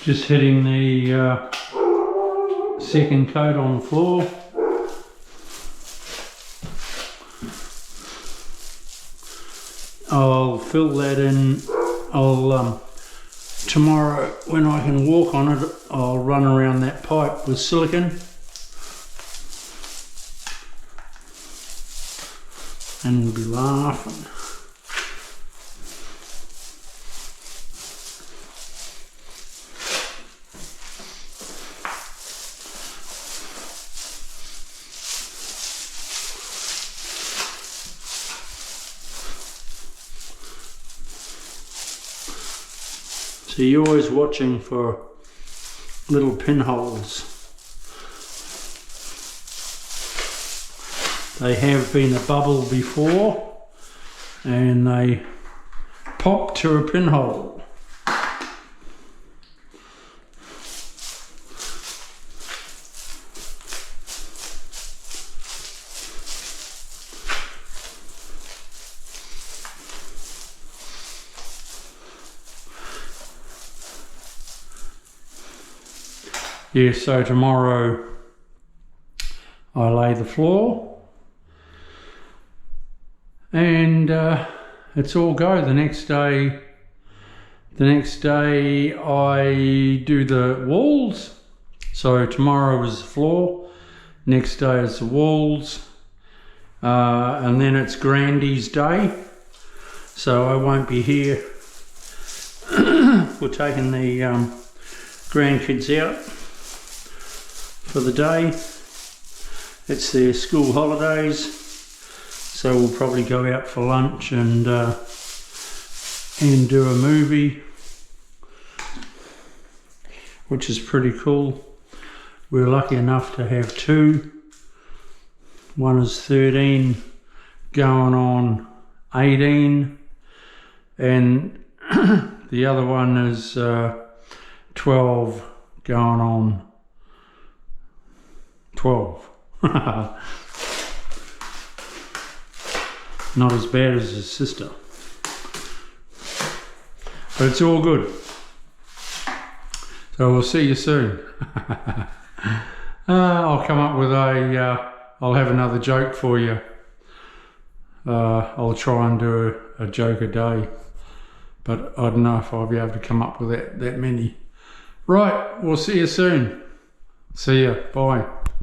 Just hitting the second coat on the floor. I'll fill that in. I'll tomorrow when I can walk on it, I'll run around that pipe with silicone and we'll be laughing. So you're always watching for little pinholes. They have been a bubble before and they pop to a pinhole. Yeah, so tomorrow I lay the floor and it's all go. The next day I do the walls. So tomorrow is the floor, next day is the walls, and then it's Grandy's day. So I won't be here. We're taking the grandkids out for the day. It's their school holidays, so we'll probably go out for lunch and do a movie, which is pretty cool. We're lucky enough to have two. One is 13 going on 18 and the other one is 12 going on 12. Not as bad as his sister, but it's all good. So we'll see you soon. I'll come up with I'll have another joke for you. I'll try and do a joke a day, but I don't know if I'll be able to come up with that many. Right, we'll see you soon. See ya, bye.